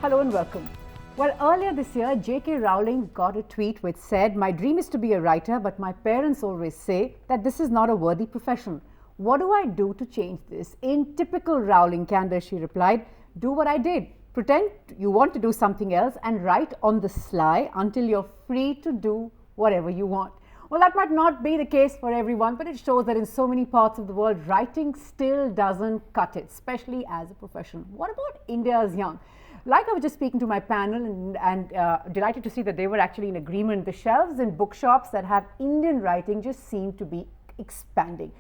Hello and welcome. Well, earlier this year, J.K. Rowling got a tweet which said, "My dream is to be a writer, but my parents always say that this is not a worthy profession. What do I do to change this?" In typical Rowling candor, she replied, "Do what I did. Pretend you want to do something else and write on the sly until you're free to do whatever you want." Well, that might not be the case for everyone, but it shows that in so many parts of the world, writing still doesn't cut it, especially as a profession. What about India's young? Like I was just speaking to my panel and delighted to see that they were actually in agreement. The shelves in bookshops that have Indian writing just seem to be expanding.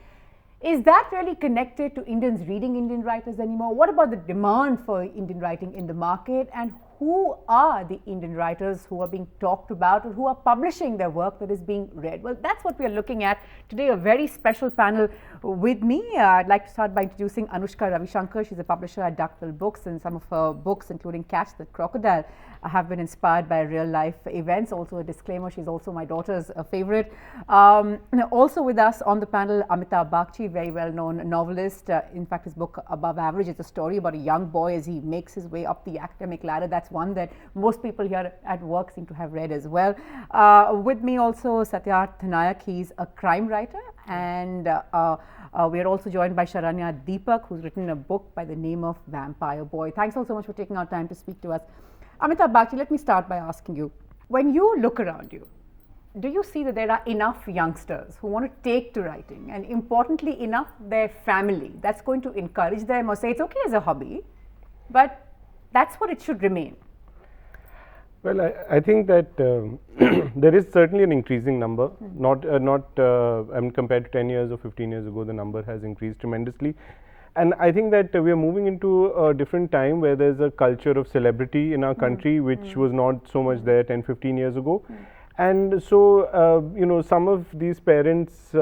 Is that really connected to Indians reading Indian writers anymore? What about the demand for Indian writing in the market? And who are the Indian writers who are being talked about or who are publishing their work that is being read? Well, that's what we are looking at today. A very special panel with me. I'd like to start by introducing Anushka Ravishankar. She's a publisher at Duckbill Books, and some of her books, including Catch the Crocodile, have been inspired by real life events. Also a disclaimer, she's also my daughter's favorite. Also with us on the panel, Amitabh Bagchi, very well known novelist. In fact, his book Above Average is a story about a young boy as he makes his way up the academic ladder. That's one that most people here at work seem to have read as well. With me also Satyarth Nayak, he's a crime writer, and we are also joined by Sharanya Deepak, who's written a book by the name of Vampire Boy. Thanks all so much for taking our time to speak to us. Amitabh Bagchi, let me start by asking you, when you look around you, do you see that there are enough youngsters who want to take to writing, and importantly enough their family that's going to encourage them or say it's okay as a hobby, but that's what it should remain? Well, I think that there is certainly an increasing number. Compared to 10 years or 15 years ago, the number has increased tremendously. And I think that we are moving into a different time where there's a culture of celebrity in our country, which was not so much there 10, 15 years ago. And so, some of these parents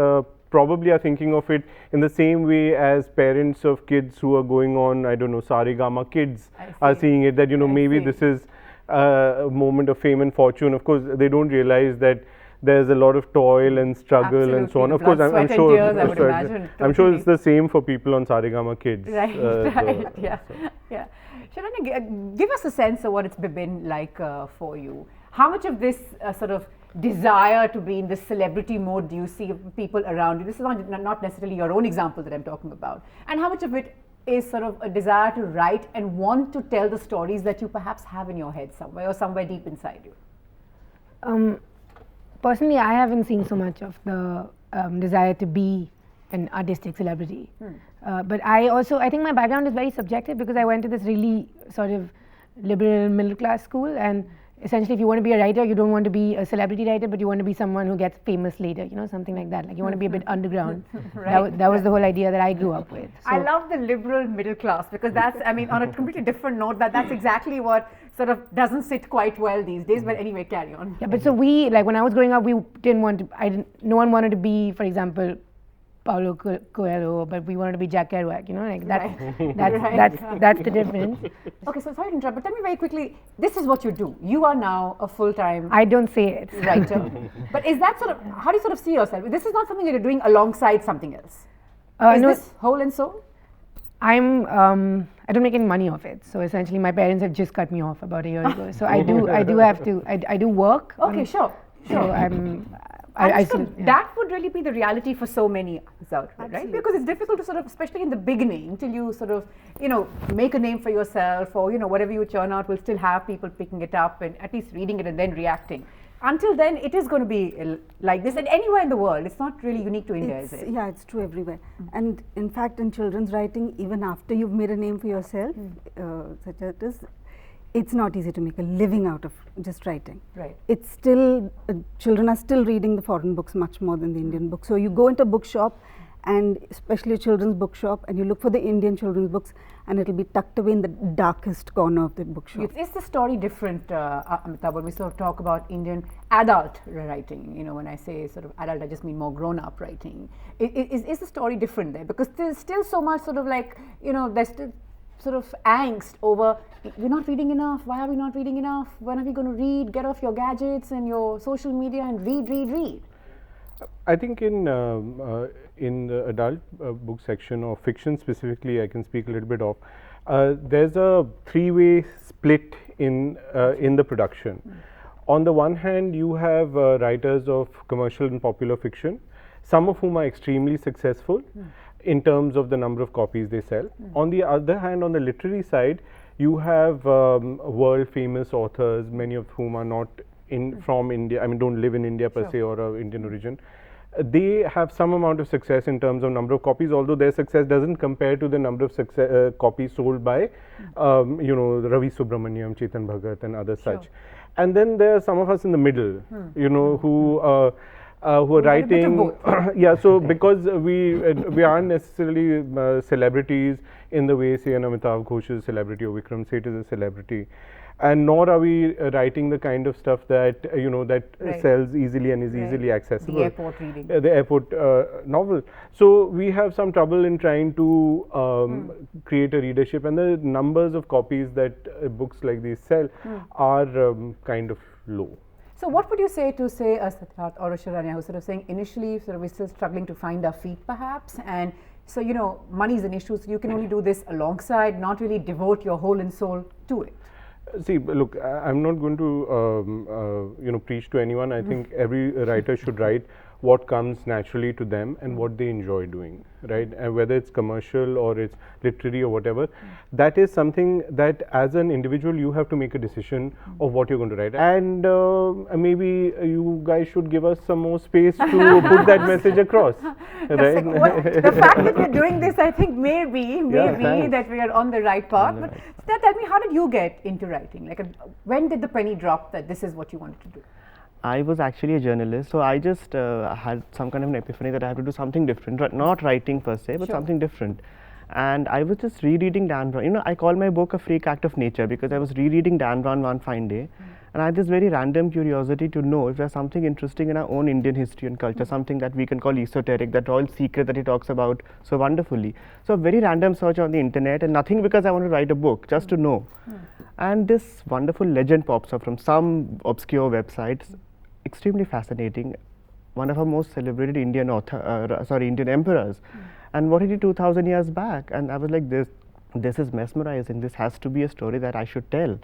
probably are thinking of it in the same way as parents of kids who are going on, I don't know, Saregama Kids are seeing it, that, maybe this is a moment of fame and fortune. Of course, they don't realize that there's a lot of toil and struggle and so on. Of course, I'm sure. I'm sure it's the same for people on Saregama Kids. Right, yeah. Sharanya, give us a sense of what it's been like for you. How much of this sort of desire to be in this celebrity mode do you see of people around you? This is not necessarily your own example that I'm talking about. And how much of it is sort of a desire to write and want to tell the stories that you perhaps have in your head somewhere or somewhere deep inside you? Personally, I haven't seen so much of the desire to be an artistic celebrity. But I think my background is very subjective because I went to this really sort of liberal middle class school, and essentially if you want to be a writer, you don't want to be a celebrity writer, but you want to be someone who gets famous later, something like that. Like you want to be a bit underground. Right. That was the whole idea that I grew up with. So I love the liberal middle class because that's, on a completely different note, that's exactly what sort of doesn't sit quite well these days, but anyway, carry on. Yeah, but so when I was growing up, we didn't want to, no one wanted to be, for example, Paulo Coelho, but we wanted to be Jack Kerouac, that's the difference. Okay, so sorry to interrupt, but tell me very quickly, this is what you do. You are now a full-time I don't say it. Writer. But is that sort of, how do you sort of see yourself? This is not something that you're doing alongside something else. Is this whole and soul? I don't make any money off it. So essentially my parents have just cut me off about a year ago. So I do work. Okay, sure. So that would really be the reality for so many out there, right? Because it's difficult to sort of, especially in the beginning, till you sort of, make a name for yourself, or, whatever you churn out will still have people picking it up and at least reading it and then reacting. Until then, it is going to be like this, and anywhere in the world. It's not really unique to India, is it? Yeah, it's true everywhere. And in fact, in children's writing, even after you've made a name for yourself, such as this, it's not easy to make a living out of just writing. Right. It's still, children are still reading the foreign books much more than the Indian books. So you go into a bookshop, and especially a children's bookshop, and you look for the Indian children's books, and it'll be tucked away in the darkest corner of the bookshop. Is the story different, Amitabh, when we sort of talk about Indian adult writing? When I say sort of adult, I just mean more grown-up writing. Is the story different there? Because there's still so much sort of like, there's still sort of angst over, we're not reading enough, why are we not reading enough, when are we going to read, get off your gadgets and your social media and read. I think in the adult book section or fiction specifically, I can speak a little bit of, there's a three-way split in the production. On the one hand, you have writers of commercial and popular fiction, some of whom are extremely successful in terms of the number of copies they sell. On the other hand, on the literary side, you have world famous authors, many of whom are not from India, I mean don't live in India per se or of Indian origin. They have some amount of success in terms of number of copies, although their success doesn't compare to the number of copies sold by you know, Ravi Subramaniam, Chetan Bhagat and other such. And then there are some of us in the middle, you know, who are writing, yeah, so because we aren't necessarily celebrities in the way, say, an Amitav Ghosh is a celebrity or Vikram Seth is a celebrity, and nor are we writing the kind of stuff that, you know, that sells easily and is easily accessible. The airport reading. The airport novel. So we have some trouble in trying to create a readership, and the numbers of copies that books like these sell are kind of low. So what would you say to, say, a Siddharth or a Sharanya who's sort of saying initially sort of we're still struggling to find our feet perhaps, and so, you know, money is an issue, so you can only do this alongside, not really devote your whole and soul to it. See, look, I'm not going to, you know, preach to anyone. I think every writer should write what comes naturally to them and what they enjoy doing, right? And whether it's commercial or it's literary or whatever, that is something that as an individual you have to make a decision of what you're going to write. And maybe you guys should give us some more space to put that message across, right? The fact that we're doing this, I think maybe that we are on the right path. But tell me, how did you get into writing? Like, when did the penny drop that this is what you wanted to do? I was actually a journalist, so I just had some kind of an epiphany that I have to do something different, not writing per se, but something different. And I was just rereading Dan Brown. You know, I call my book a freak act of nature because I was rereading Dan Brown one fine day, and I had this very random curiosity to know if there's something interesting in our own Indian history and culture, something that we can call esoteric, that royal secret that he talks about so wonderfully. So a very random search on the internet, and nothing because I want to write a book, just to know. And this wonderful legend pops up from some obscure websites. Extremely fascinating, one of our most celebrated Indian Indian emperors, and what he did 2,000 years back, and I was like, this is mesmerizing, this has to be a story that I should tell.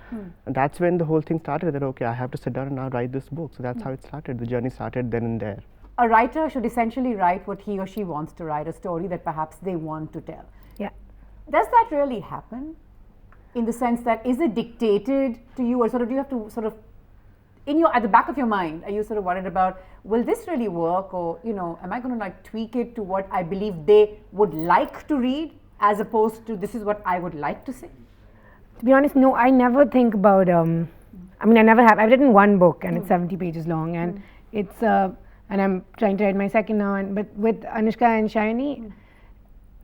And that's when the whole thing started, that okay, I have to sit down and now write this book. So that's how it started, the journey started then and there. A writer should essentially write what he or she wants to write, a story that perhaps they want to tell. Yeah. Does that really happen? In the sense that, is it dictated to you, or sort of do you have to sort of, at the back of your mind, are you sort of worried about, will this really work, or, you know, am I going to like tweak it to what I believe they would like to read, as opposed to this is what I would like to say? To be honest, no, I never think about, I mean, I never have. I've written one book and it's 70 pages long, and it's, and I'm trying to write my second now, but with Anushka and Shayani,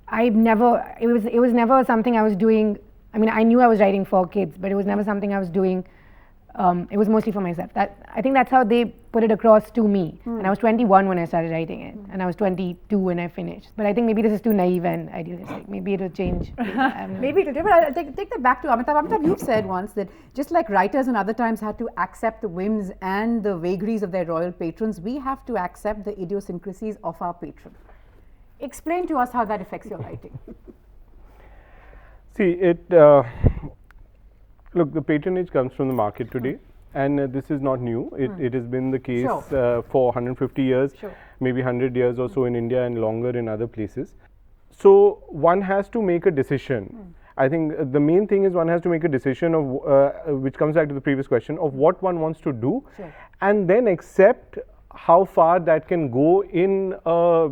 it was never something I was doing. I mean, I knew I was writing for kids, but it was never something I was doing. It was mostly for myself. I think that's how they put it across to me. And I was 21 when I started writing it, and I was 22 when I finished. But I think maybe this is too naive and idealistic. Maybe it'll change. Maybe it'll change. But I'll take that back to Amitav. Amitav, you've said once that just like writers in other times had to accept the whims and the vagaries of their royal patrons, we have to accept the idiosyncrasies of our patron. Explain to us how that affects your writing. See, look, the patronage comes from the market today, and this is not new. It has been the case for 150 years, maybe 100 years or so in India and longer in other places. So one has to make a decision. I think the main thing is one has to make a decision of, which comes back to the previous question, of what one wants to do, and then accept how far that can go in a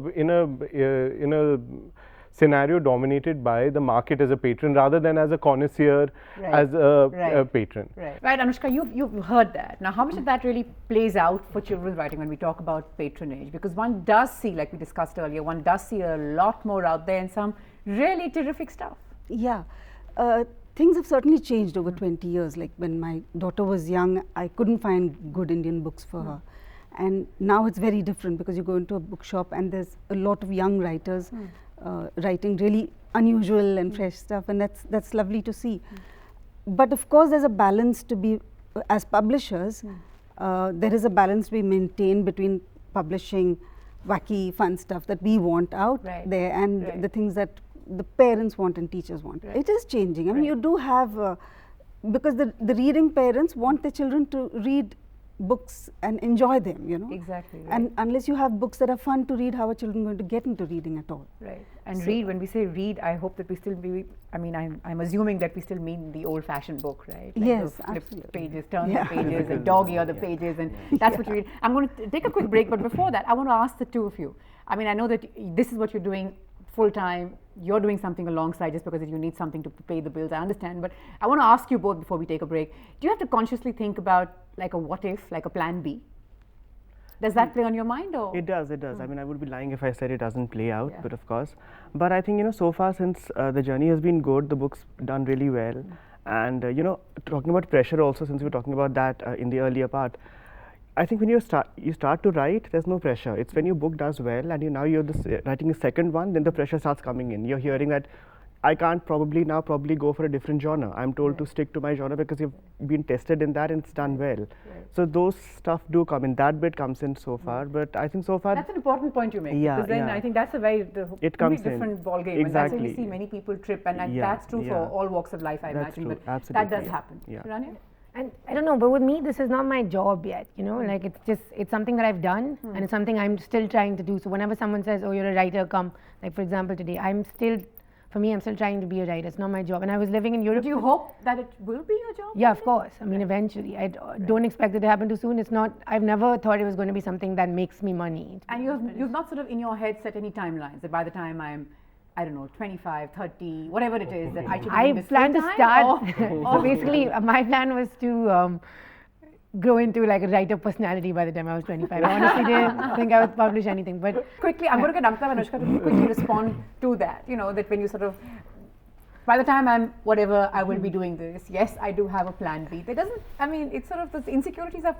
scenario dominated by the market as a patron rather than as a connoisseur, as a patron. Right, Anushka, you've heard that. Now, how much of that really plays out for children's writing when we talk about patronage? Because one does see, like we discussed earlier, one does see a lot more out there and some really terrific stuff. Yeah, things have certainly changed over 20 years. Like when my daughter was young, I couldn't find good Indian books for her. And now it's very different because you go into a bookshop and there's a lot of young writers writing really unusual and fresh stuff, and that's lovely to see. But of course there's a balance to be, as publishers, there is a balance we maintain between publishing wacky fun stuff that we want out there and the things that the parents want and teachers want. It is changing. I mean, you do have because the reading parents want their children to read books and enjoy them, you know. Exactly. Right. And unless you have books that are fun to read, how are children going to get into reading at all? Right. And read, when we say read, I hope that we still be, I mean, I'm assuming that we still mean the old-fashioned book, right? Like Yes, the flip absolutely. pages, turn Yeah. the pages, and dog-ear the pages, and that's what you read. I'm going to take a quick break, but before that, I want to ask the two of you. I mean, I know that this is what you're doing full-time. You're doing something alongside just because you need something to pay the bills, I understand. But I want to ask you both before we take a break. Do you have to consciously think about like a what if, like a plan B? Does that play on your mind, or? It does, it does. I mean, I would be lying if I said it doesn't play out, Yeah. but of course. But I think, you know, so far since the journey has been good, the book's done really well. And, you know, talking about pressure also, since we were talking about that in the earlier part, I think when you start to write, there's no pressure. It's when your book does well and now you're writing a second one, then the pressure starts coming in. You're hearing that I can't probably go for a different genre. I'm told to stick to my genre because you've been tested in that and it's done well. So those stuff do come in. That bit comes in so far, but I think so far That's an important point you make. Yeah, because then yeah. I think that's a very It comes in. different ball game. And that's when you Exactly. see many people trip, and Yeah, that's true yeah. for all walks of life, I That's imagine. true, But that absolutely, does yeah. happen. Yeah. Shiranya? And I don't know, but with me, this is not my job yet, you know, like it's something that I've done and it's something I'm still trying to do. So whenever someone says, oh, you're a writer, come, like for example today, I'm still trying to be a writer. It's not my job. And I was living in Europe. Do you hope that it will be your job? Yeah, of course. I mean, eventually. I don't expect it to happen too soon. It's not, I've never thought it was going to be something that makes me money. And you've not sort of in your head set any timelines that by the time I'm, I don't know, 25, 30, whatever it is, that I should be I doing this plan to full-time, start. or- So basically, my plan was to grow into like a writer personality by the time I was 25. I honestly didn't think I would publish anything. But quickly, I'm going to get Amita and Anushka to quickly respond to that. You know, that when you sort of, by the time I'm whatever, I will be doing this. Yes, I do have a plan B. That doesn't, I mean, it's sort of, those insecurities are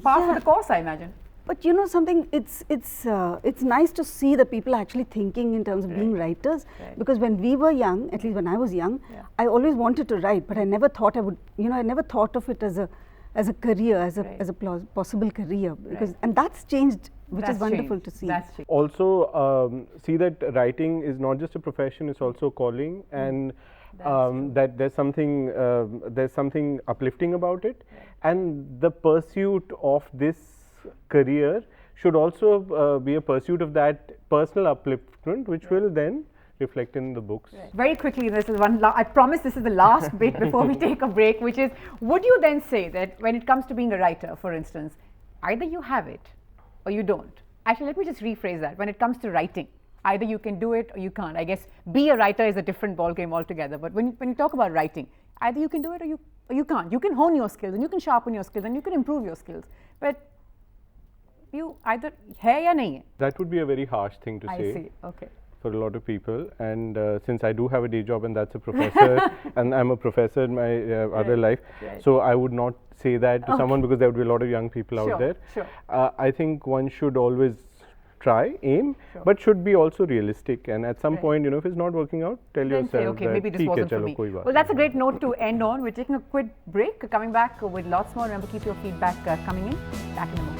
par for the course, I imagine. But you know something, it's nice to see that people are actually thinking in terms of being writers. Right. Because when we were young, at least when I was young, Yeah. I always wanted to write, but I never thought I would. You know, I never thought of it as a career, as a possible career. Because and that's changed, which That's is wonderful changed. to see. That's changed. Also, see that writing is not just a profession; it's also a calling, and that there's something uplifting about it, and the pursuit of this career should also be a pursuit of that personal upliftment, which will then reflect in the books. Very quickly, this is one. I promise this is the last bit before we take a break, which is: would you then say that when it comes to being a writer, for instance, either you have it or you don't? Actually, let me just rephrase that. When it comes to writing, either you can do it or you can't. I guess be a writer is a different ballgame altogether. But when you talk about writing, either you can do it or you can't. You can hone your skills and you can sharpen your skills and you can improve your skills. But you either hai ya nahi hai. That would be a very harsh thing to I say. see. Okay. For a lot of people, and since I do have a day job and that's a professor, and I'm a professor in my other life, so I would not say that to someone because there would be a lot of young people out there. Sure. I think one should always try, aim, but should be also realistic. And at some point, you know, if it's not working out, tell Then yourself say, okay, that maybe this "ठीक है, wasn't for चलो, me." कोई बात Well, that's a नहीं." great note to end on. We're taking a quick break. Coming back with lots more. Remember, keep your feedback coming in. Back in a moment.